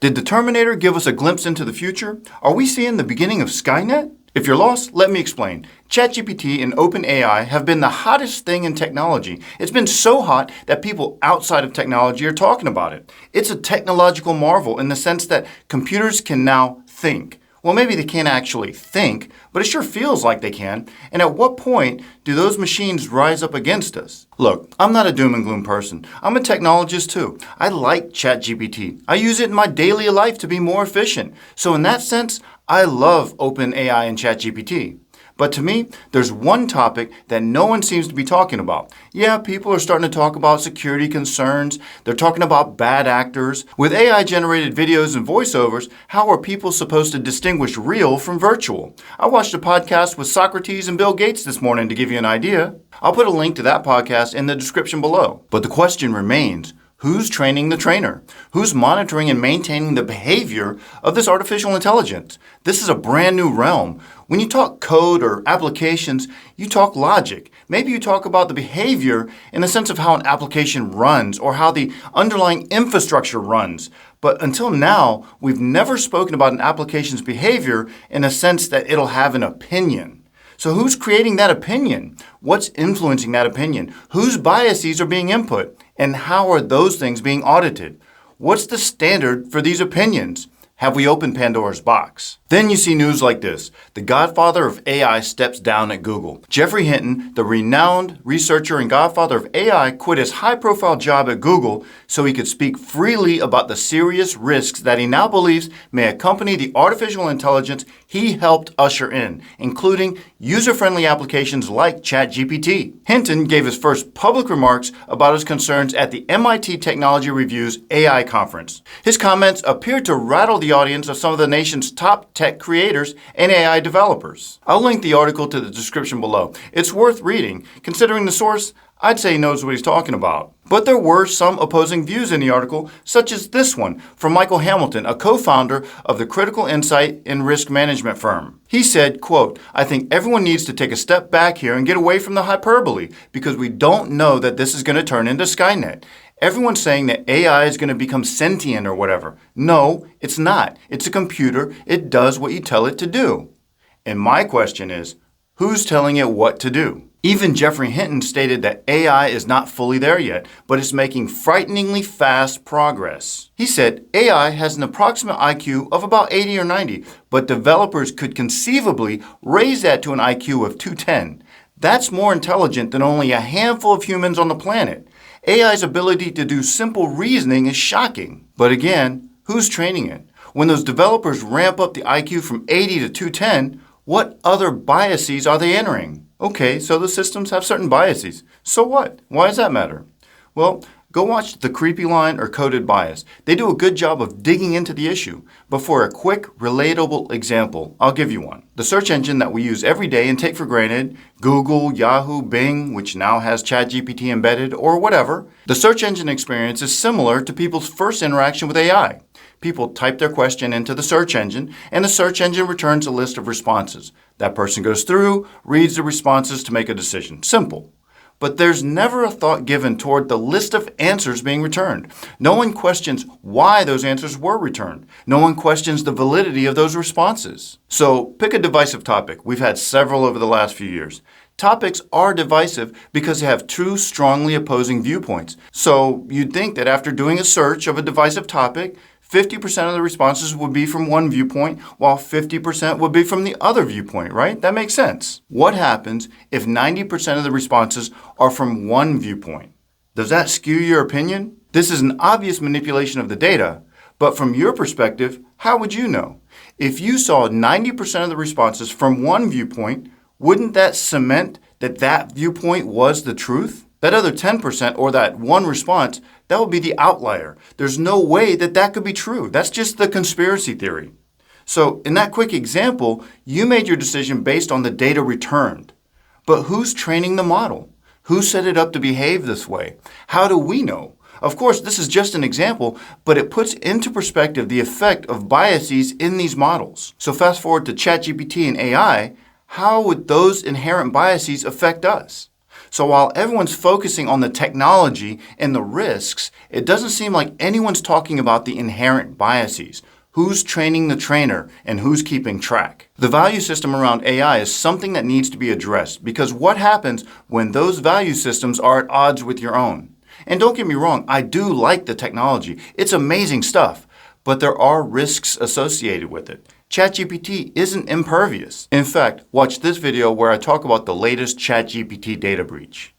Did the Terminator give us a glimpse into the future? Are we seeing the beginning of Skynet? If you're lost, let me explain. ChatGPT and OpenAI have been the hottest thing in technology. It's been so hot that people outside of technology are talking about it. It's a technological marvel in the sense that computers can now think. Well, maybe they can't actually think, but it sure feels like they can. And at what point do those machines rise up against us? Look, I'm not a doom and gloom person. I'm a technologist too. I like ChatGPT. I use it in my daily life to be more efficient. So in that sense, I love OpenAI and ChatGPT. But to me, there's one topic that no one seems to be talking about. Yeah, people are starting to talk about security concerns. They're talking about bad actors. With AI-generated videos and voiceovers, how are people supposed to distinguish real from virtual? I watched a podcast with Socrates and Bill Gates this morning to give you an idea. I'll put a link to that podcast in the description below. But the question remains, who's training the trainer? Who's monitoring and maintaining the behavior of this artificial intelligence? This is a brand new realm. When you talk code or applications, you talk logic. Maybe you talk about the behavior in the sense of how an application runs or how the underlying infrastructure runs. But until now, we've never spoken about an application's behavior in a sense that it'll have an opinion. So who's creating that opinion? What's influencing that opinion? Whose biases are being input? And how are those things being audited? What's the standard for these opinions? Have we opened Pandora's box? Then you see news like this. The Godfather of AI steps down at Google. Geoffrey Hinton, the renowned researcher and Godfather of AI, quit his high-profile job at Google so he could speak freely about the serious risks that he now believes may accompany the artificial intelligence he helped usher in, including user-friendly applications like ChatGPT. Hinton gave his first public remarks about his concerns at the MIT Technology Review's AI conference. His comments appeared to rattle the audience of some of the nation's top tech creators and AI developers. I'll link the article to the description below. It's worth reading. Considering the source, I'd say he knows what he's talking about. But there were some opposing views in the article, such as this one from Michael Hamilton, a co-founder of the critical insight and risk management firm. He said, quote, "I think everyone needs to take a step back here and get away from the hyperbole because we don't know that this is going to turn into Skynet. Everyone's saying that AI is going to become sentient or whatever. No, it's not. It's a computer. It does what you tell it to do." And my question is, who's telling it what to do? Even Geoffrey Hinton stated that AI is not fully there yet, but is making frighteningly fast progress. He said AI has an approximate IQ of about 80 or 90, but developers could conceivably raise that to an IQ of 210. That's more intelligent than only a handful of humans on the planet. AI's ability to do simple reasoning is shocking. But again, who's training it? When those developers ramp up the IQ from 80 to 210, what other biases are they entering? Okay, so the systems have certain biases. So what? Why does that matter? Well, go watch The Creepy Line or Coded Bias. They do a good job of digging into the issue. But for a quick, relatable example, I'll give you one. The search engine that we use every day and take for granted, Google, Yahoo, Bing, which now has ChatGPT embedded, or whatever, the search engine experience is similar to people's first interaction with AI. People type their question into the search engine, and the search engine returns a list of responses. That person goes through, reads the responses to make a decision. Simple. But there's never a thought given toward the list of answers being returned. No one questions why those answers were returned. No one questions the validity of those responses. So pick a divisive topic. We've had several over the last few years. Topics are divisive because they have two strongly opposing viewpoints. So you'd think that after doing a search of a divisive topic, 50% of the responses would be from one viewpoint, while 50% would be from the other viewpoint, right? That makes sense. What happens if 90% of the responses are from one viewpoint? Does that skew your opinion? This is an obvious manipulation of the data, but from your perspective, how would you know? If you saw 90% of the responses from one viewpoint, wouldn't that cement that that viewpoint was the truth? That other 10% or that one response, that would be the outlier. There's no way that that could be true. That's just the conspiracy theory. So in that quick example, you made your decision based on the data returned. But who's training the model? Who set it up to behave this way? How do we know? Of course, this is just an example, but it puts into perspective the effect of biases in these models. So fast forward to ChatGPT and AI, how would those inherent biases affect us? So while everyone's focusing on the technology and the risks, it doesn't seem like anyone's talking about the inherent biases. Who's training the trainer and who's keeping track? The value system around AI is something that needs to be addressed because what happens when those value systems are at odds with your own? And don't get me wrong, I do like the technology. It's amazing stuff, but there are risks associated with it. ChatGPT isn't impervious. In fact, watch this video where I talk about the latest ChatGPT data breach.